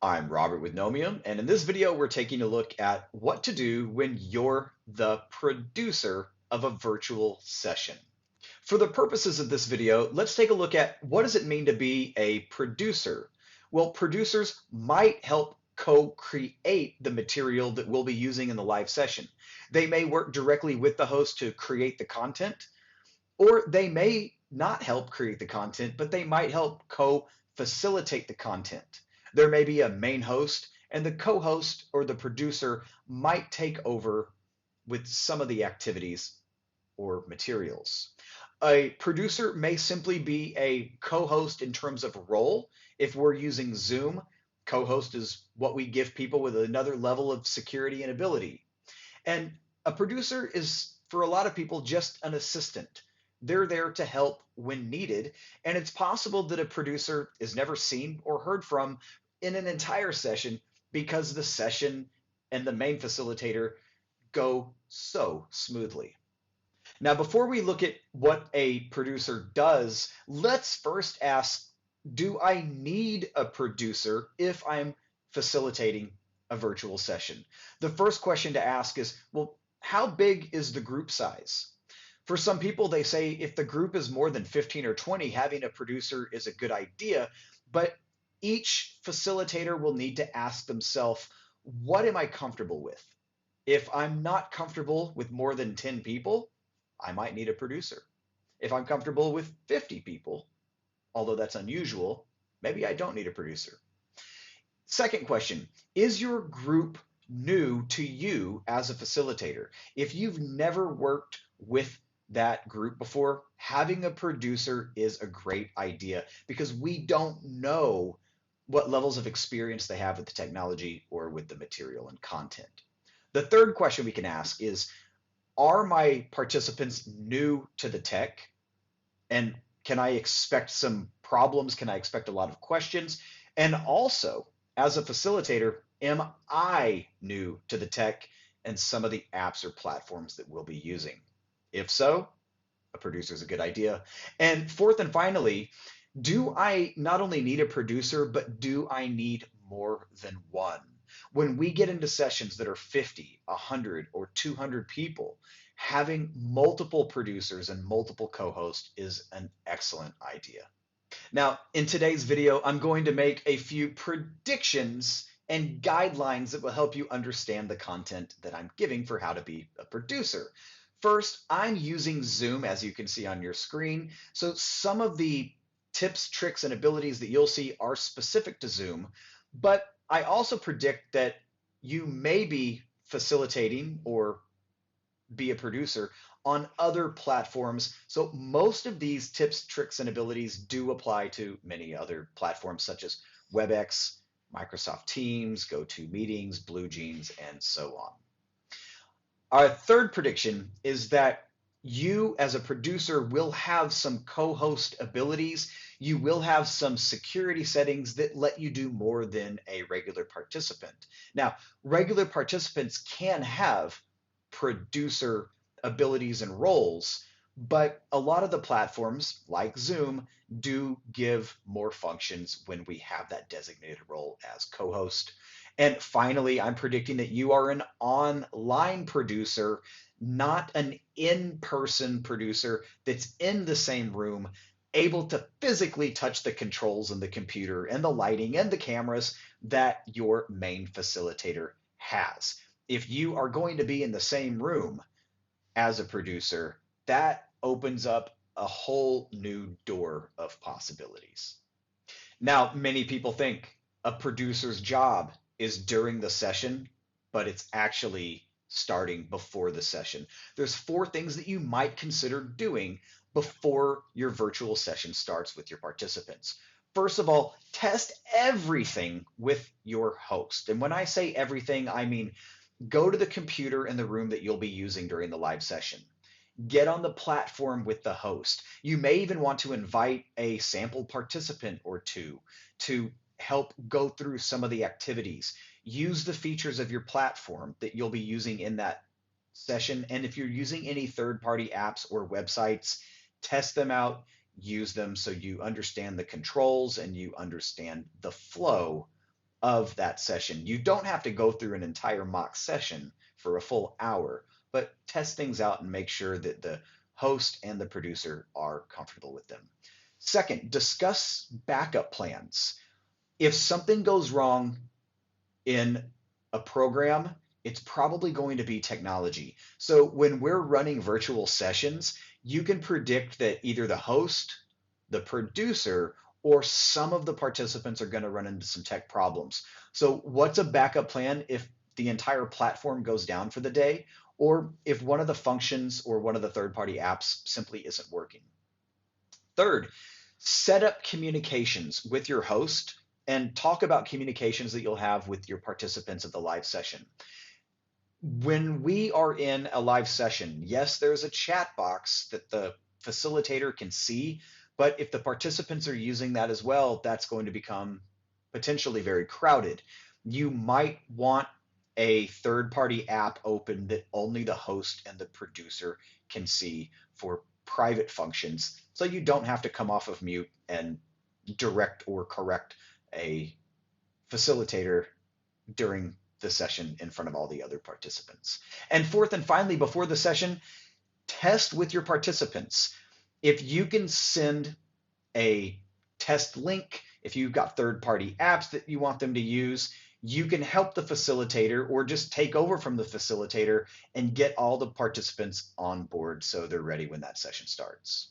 I'm Robert with Knowmium, and in this video, we're taking a look at what to do when you're the producer of a virtual session. For the purposes of this video, let's take a look at what does it mean to be a producer? Well, producers might help co-create the material that we'll be using in the live session. They may work directly with the host to create the content, or they may not help create the content, but they might help co-facilitate the content. There may be a main host, and the co-host or the producer might take over with some of the activities or materials. A producer may simply be a co-host in terms of role. If we're using Zoom, co-host is what we give people with another level of security and ability. And a producer is, for a lot of people, just an assistant. They're there to help when needed. And it's possible that a producer is never seen or heard from in an entire session because the session and the main facilitator go so smoothly. Now, before we look at what a producer does, let's first ask, do I need a producer if I'm facilitating a virtual session? The first question to ask is, well, how big is the group size? For some people, they say if the group is more than 15 or 20, having a producer is a good idea, but each facilitator will need to ask themselves, what am I comfortable with? If I'm not comfortable with more than 10 people, I might need a producer. If I'm comfortable with 50 people, although that's unusual, maybe I don't need a producer. Second question, is your group new to you as a facilitator? If you've never worked with that group before, having a producer is a great idea because we don't know what levels of experience they have with the technology or with the material and content. The third question we can ask is, are my participants new to the tech? And can I expect some problems? Can I expect a lot of questions? And also, as a facilitator, am I new to the tech and some of the apps or platforms that we'll be using? If so, a producer is a good idea. And fourth and finally, do I not only need a producer, but do I need more than one? When we get into sessions that are 50, 100, or 200 people, having multiple producers and multiple co-hosts is an excellent idea. Now, in today's video, I'm going to make a few predictions and guidelines that will help you understand the content that I'm giving for how to be a producer. First, I'm using Zoom, as you can see on your screen. So some of the tips, tricks, and abilities that you'll see are specific to Zoom, but I also predict that you may be facilitating or be a producer on other platforms. So most of these tips, tricks, and abilities do apply to many other platforms such as WebEx, Microsoft Teams, GoToMeetings, BlueJeans, and so on. Our third prediction is that you as a producer will have some co-host abilities. You will have some security settings that let you do more than a regular participant. Now, regular participants can have producer abilities and roles, but a lot of the platforms like Zoom do give more functions when we have that designated role as co-host. And finally, I'm predicting that you are an online producer, not an in-person producer that's in the same room, able to physically touch the controls and the computer and the lighting and the cameras that your main facilitator has. If you are going to be in the same room as a producer, that opens up a whole new door of possibilities. Now, many people think a producer's job is during the session, but it's actually starting before the session. There's 4 things that you might consider doing before your virtual session starts with your participants. First of all, test everything with your host. And when I say everything, I mean go to the computer in the room that you'll be using during the live session. Get on the platform with the host. You may even want to invite a sample participant or two to help go through some of the activities. Use the features of your platform that you'll be using in that session. And if you're using any third-party apps or websites, test them out, use them so you understand the controls and you understand the flow of that session. You don't have to go through an entire mock session for a full hour, but test things out and make sure that the host and the producer are comfortable with them. Second, discuss backup plans. If something goes wrong in a program, it's probably going to be technology. So when we're running virtual sessions, you can predict that either the host, the producer, or some of the participants are going to run into some tech problems. So what's a backup plan if the entire platform goes down for the day, or if one of the functions or one of the third-party apps simply isn't working? Third, set up communications with your host and talk about communications that you'll have with your participants of the live session. When we are in a live session, yes, there's a chat box that the facilitator can see, but if the participants are using that as well, that's going to become potentially very crowded. You might want a third-party app open that only the host and the producer can see for private functions, so you don't have to come off of mute and direct or correct a facilitator during the session in front of all the other participants. And fourth and finally, before the session, test with your participants. If you can send a test link, if you've got third-party apps that you want them to use, you can help the facilitator or just take over from the facilitator and get all the participants on board so they're ready when that session starts.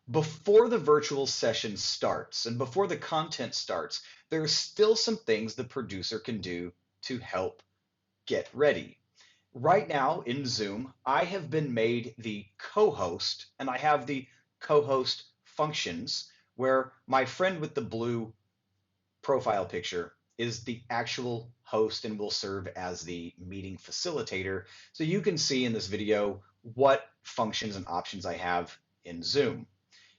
Before the virtual session starts and before the content starts, there are still some things the producer can do to help get ready. Right now in Zoom, I have been made the co-host, and I have the co-host functions where my friend with the blue profile picture is the actual host and will serve as the meeting facilitator. So you can see in this video what functions and options I have in Zoom.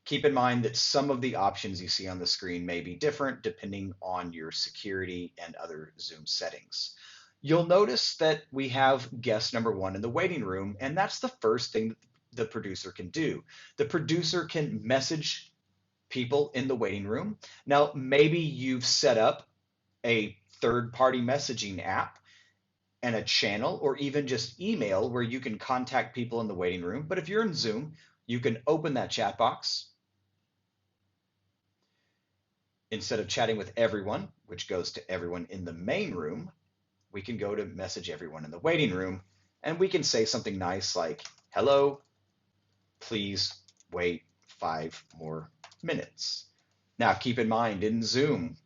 Keep in mind that some of the options you see on the screen may be different depending on your security and other Zoom settings. You'll notice that we have guest number one in the waiting room, and that's the first thing that the producer can do. The producer can message people in the waiting room. Now, maybe you've set up a third-party messaging app and a channel or even just email where you can contact people in the waiting room. But if you're in Zoom, you can open that chat box. Instead of chatting with everyone, which goes to everyone in the main room, we can go to message everyone in the waiting room, and we can say something nice like, hello, please wait 5 more minutes. Now, keep in mind in Zoom,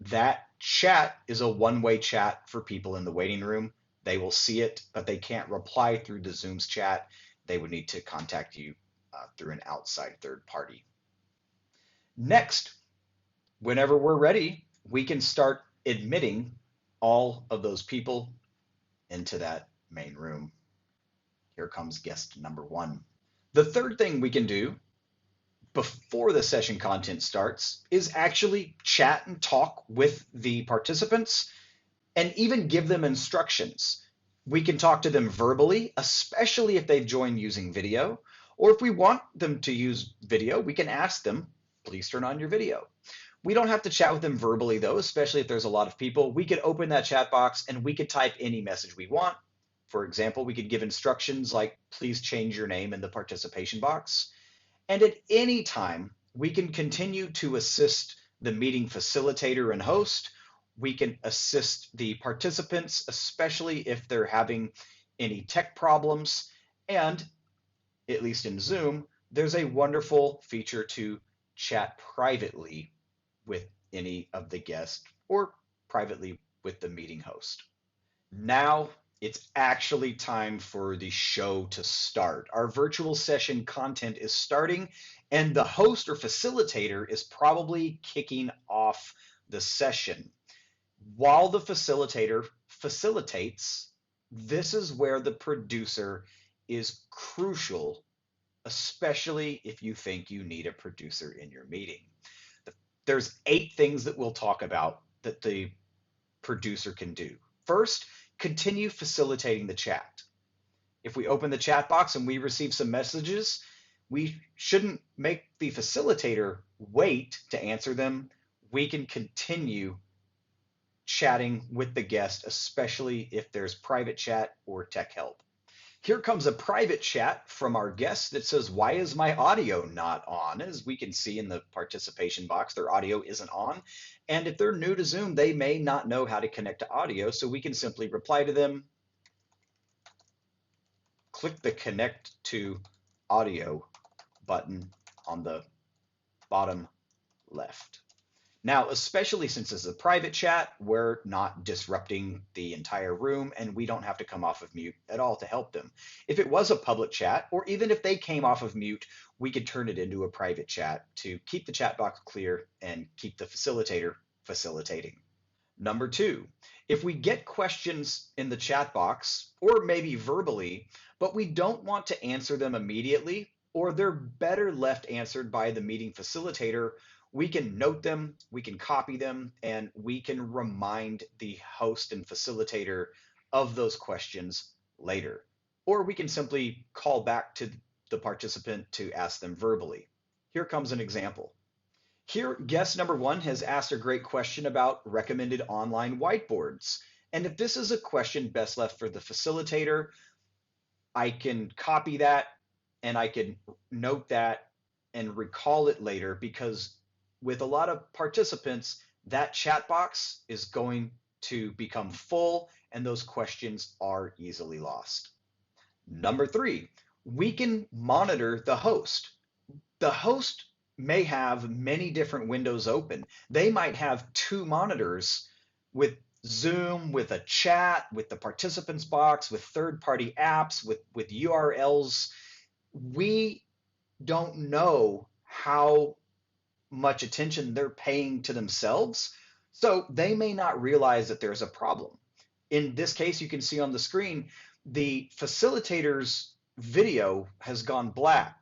that chat is a one-way chat for people in the waiting room. They will see it, but they can't reply through the Zoom's chat. They would need to contact you through an outside third party. Next, whenever we're ready, we can start admitting all of those people into that main room. Here comes guest number one. The third thing we can do before the session content starts is actually chat and talk with the participants and even give them instructions. We can talk to them verbally, especially if they've joined using video, or if we want them to use video, we can ask them, please turn on your video. We don't have to chat with them verbally though, especially if there's a lot of people. We could open that chat box and we could type any message we want. For example, we could give instructions like, please change your name in the participation box. And at any time, we can continue to assist the meeting facilitator and host. We can assist the participants, especially if they're having any tech problems. And at least in Zoom, there's a wonderful feature to chat privately with any of the guests or privately with the meeting host. Now it's actually time for the show to start. Our virtual session content is starting, and the host or facilitator is probably kicking off the session. While the facilitator facilitates, this is where the producer is crucial, especially if you think you need a producer in your meeting. There's 8 things that we'll talk about that the producer can do. First, continue facilitating the chat. If we open the chat box and we receive some messages, we shouldn't make the facilitator wait to answer them. We can continue chatting with the guest, especially if there's private chat or tech help. Here comes a private chat from our guest that says, "Why is my audio not on?" As we can see in the participation box, their audio isn't on. And if they're new to Zoom, they may not know how to connect to audio. So we can simply reply to them, click the connect to audio button on the bottom left. Now, especially since this is a private chat, we're not disrupting the entire room and we don't have to come off of mute at all to help them. If it was a public chat, or even if they came off of mute, we could turn it into a private chat to keep the chat box clear and keep the facilitator facilitating. Number two, if we get questions in the chat box, or maybe verbally, but we don't want to answer them immediately, or they're better left answered by the meeting facilitator, we can note them, we can copy them, and we can remind the host and facilitator of those questions later. Or we can simply call back to the participant to ask them verbally. Here comes an example. Here, guest number one has asked a great question about recommended online whiteboards. And if this is a question best left for the facilitator, I can copy that and I can note that and recall it later, because with a lot of participants, that chat box is going to become full and those questions are easily lost. Number three, we can monitor the host. The host may have many different windows open. They might have two monitors with Zoom, with a chat, with the participants box, with third-party apps, with URLs. We don't know how much attention they're paying to themselves, so they may not realize that there's a problem. In this case, you can see on the screen, the facilitator's video has gone black.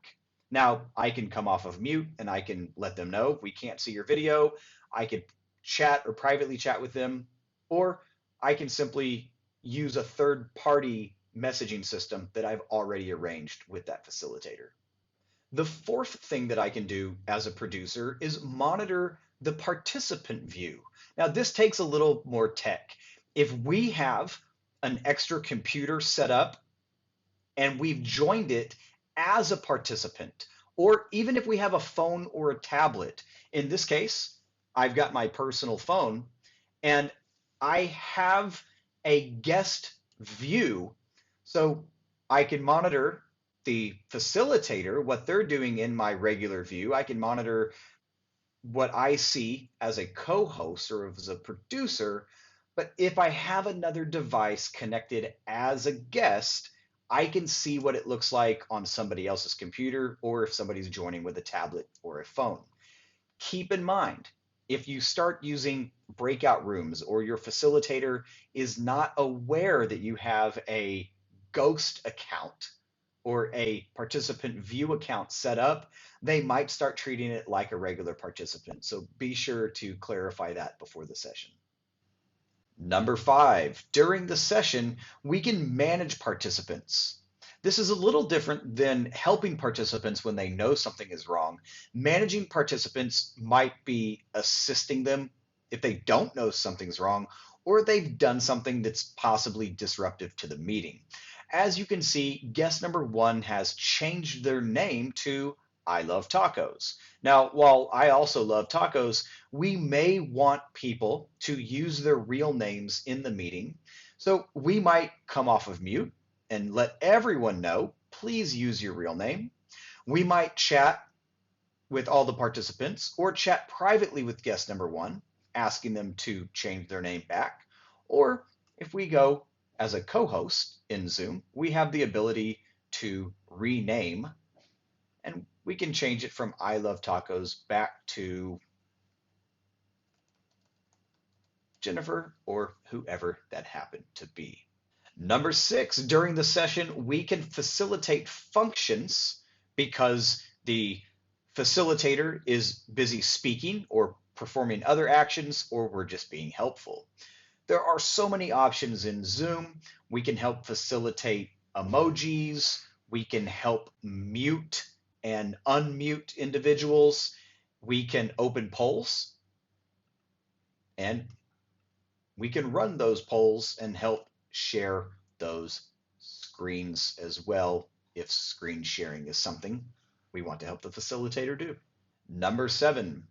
Now, I can come off of mute and I can let them know we can't see your video. I could chat or privately chat with them, or I can simply use a third-party messaging system that I've already arranged with that facilitator. The fourth thing that I can do as a producer is monitor the participant view. Now, this takes a little more tech. If we have an extra computer set up and we've joined it as a participant, or even if we have a phone or a tablet, in this case, I've got my personal phone and I have a guest view, so I can monitor the facilitator, what they're doing in my regular view. I can monitor what I see as a co-host or as a producer. But if I have another device connected as a guest, I can see what it looks like on somebody else's computer, or if somebody's joining with a tablet or a phone. Keep in mind, if you start using breakout rooms or your facilitator is not aware that you have a ghost account or a participant view account set up, they might start treating it like a regular participant. So be sure to clarify that before the session. Number five, during the session, we can manage participants. This is a little different than helping participants when they know something is wrong. Managing participants might be assisting them if they don't know something's wrong, or they've done something that's possibly disruptive to the meeting. As you can see, guest number one has changed their name to I Love Tacos. Now, while I also love tacos, we may want people to use their real names in the meeting. So we might come off of mute and let everyone know, please use your real name. We might chat with all the participants or chat privately with guest number one, asking them to change their name back. Or if we go as a co-host in Zoom, we have the ability to rename, and we can change it from I Love Tacos back to Jennifer or whoever that happened to be. Number six, during the session, we can facilitate functions because the facilitator is busy speaking or performing other actions, or we're just being helpful. There are so many options in Zoom. We can help facilitate emojis. We can help mute and unmute individuals. We can open polls. And we can run those polls and help share those screens as well if screen sharing is something we want to help the facilitator do. Number 7,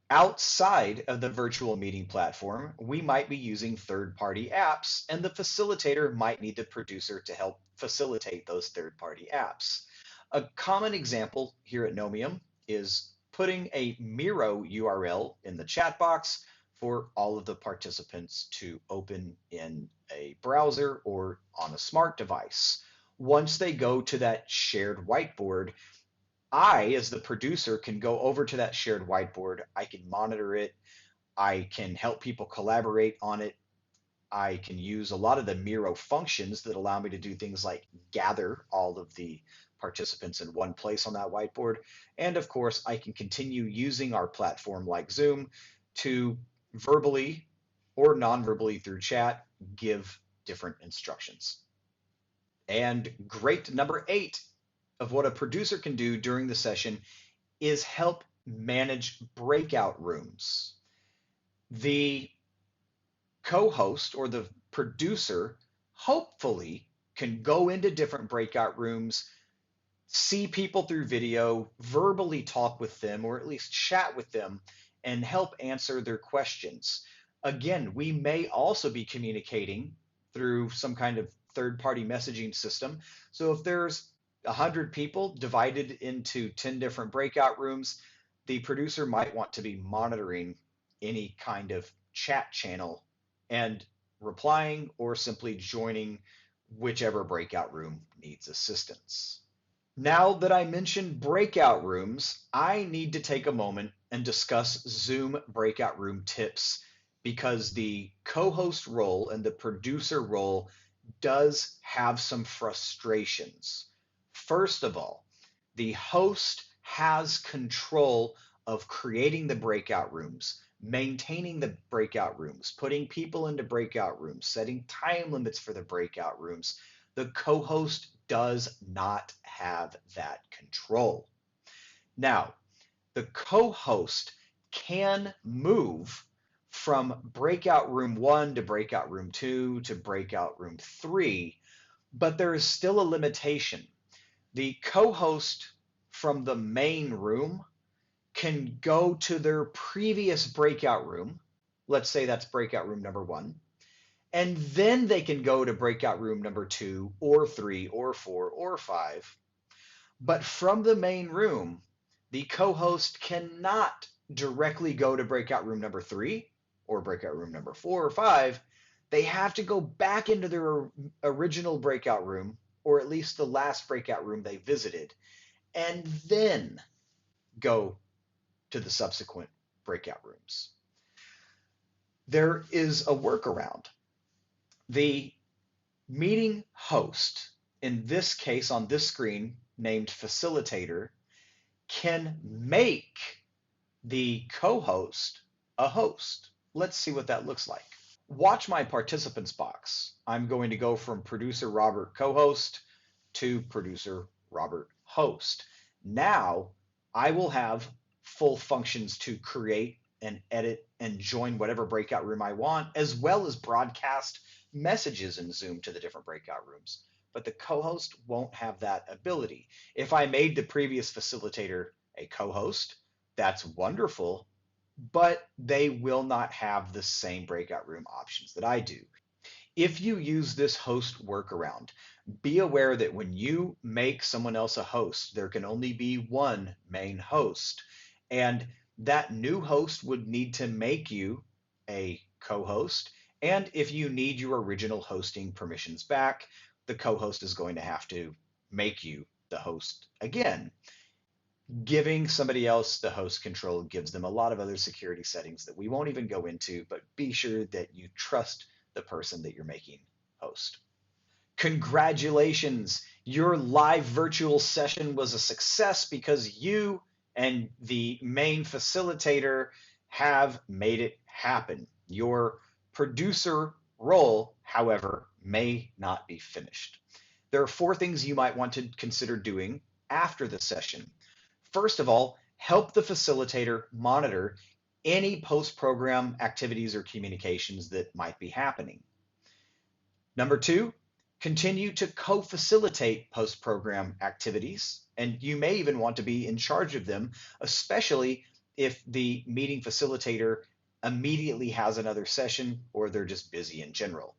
outside of the virtual meeting platform, we might be using third-party apps, and the facilitator might need the producer to help facilitate those third-party apps. A common example here at Knowmium is putting a Miro URL in the chat box for all of the participants to open in a browser or on a smart device. Once they go to that shared whiteboard, I, as the producer, can go over to that shared whiteboard. I can monitor it. I can help people collaborate on it. I can use a lot of the Miro functions that allow me to do things like gather all of the participants in one place on that whiteboard. And of course, I can continue using our platform like Zoom to verbally or non-verbally through chat give different instructions. And great number 8 of what a producer can do during the session is help manage breakout rooms. The co-host or the producer hopefully can go into different breakout rooms, see people through video, verbally talk with them, or at least chat with them, and help answer their questions. Again, we may also be communicating through some kind of third-party messaging system. So if there's 100 people divided into 10 different breakout rooms, the producer might want to be monitoring any kind of chat channel and replying or simply joining whichever breakout room needs assistance. Now that I mentioned breakout rooms, I need to take a moment and discuss Zoom breakout room tips because the co-host role and the producer role does have some frustrations. First of all, the host has control of creating the breakout rooms, maintaining the breakout rooms, putting people into breakout rooms, setting time limits for the breakout rooms. The co-host does not have that control. Now, the co-host can move from breakout room 1 to breakout room 2 to breakout room 3, but there is still a limitation. The co-host from the main room can go to their previous breakout room. Let's say that's breakout room number 1. And then they can go to breakout room number 2 or 3 or 4 or 5. But from the main room, the co-host cannot directly go to breakout room number 3 or breakout room number 4 or 5. They have to go back into their original breakout room, or at least the last breakout room they visited, and then go to the subsequent breakout rooms. There is a workaround. The meeting host, in this case on this screen named facilitator, can make the co-host a host. Let's see what that looks like. Watch my participants box. I'm going to go from producer Robert co-host to producer Robert host. Now I will have full functions to create and edit and join whatever breakout room I want, as well as broadcast messages in Zoom to the different breakout rooms. But the co-host won't have that ability. If I made the previous facilitator a co-host, that's wonderful, but they will not have the same breakout room options that I do. If you use this host workaround, be aware that when you make someone else a host, there can only be one main host. And that new host would need to make you a co-host. And if you need your original hosting permissions back, the co-host is going to have to make you the host again. Giving somebody else the host control gives them a lot of other security settings that we won't even go into, but be sure that you trust the person that you're making host. Congratulations! Your live virtual session was a success because you and the main facilitator have made it happen. Your producer role, however, may not be finished. There are 4 things you might want to consider doing after the session. First of all, help the facilitator monitor any post-program activities or communications that might be happening. Number two, continue to co-facilitate post-program activities, and you may even want to be in charge of them, especially if the meeting facilitator immediately has another session or they're just busy in general.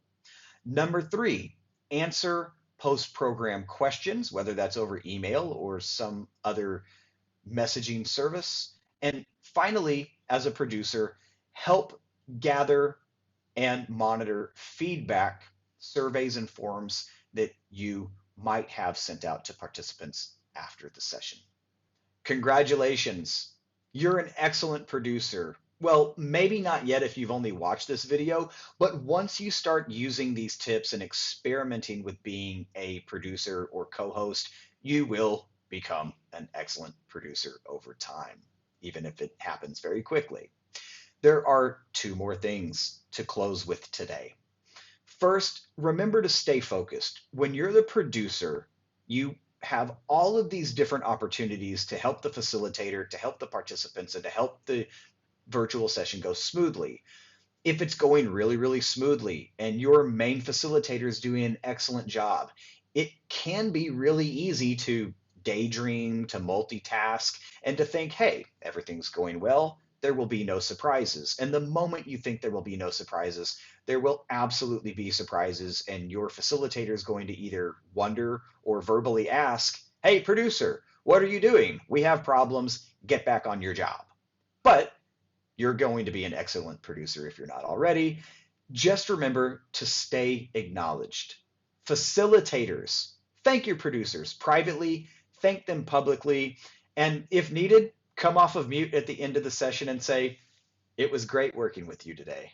Number three, answer post-program questions, whether that's over email or some other messaging service. And finally, as a producer, help gather and monitor feedback, surveys, and forms that you might have sent out to participants after the session. Congratulations, you're an excellent producer. Well, maybe not yet if you've only watched this video, but once you start using these tips and experimenting with being a producer or co-host, you will become an excellent producer over time, even if it happens very quickly. There are two more things to close with today. First, remember to stay focused. When you're the producer, you have all of these different opportunities to help the facilitator, to help the participants, and to help the virtual session go smoothly. If it's going really, really smoothly and your main facilitator is doing an excellent job, it can be really easy to daydream, to multitask, and to think, hey, everything's going well. There will be no surprises. And the moment you think there will be no surprises, there will absolutely be surprises. And your facilitator is going to either wonder or verbally ask, hey, producer, what are you doing? We have problems. Get back on your job. But you're going to be an excellent producer if you're not already. Just remember to stay acknowledged. Facilitators, thank your producers privately, thank them publicly, and if needed, come off of mute at the end of the session and say, it was great working with you today.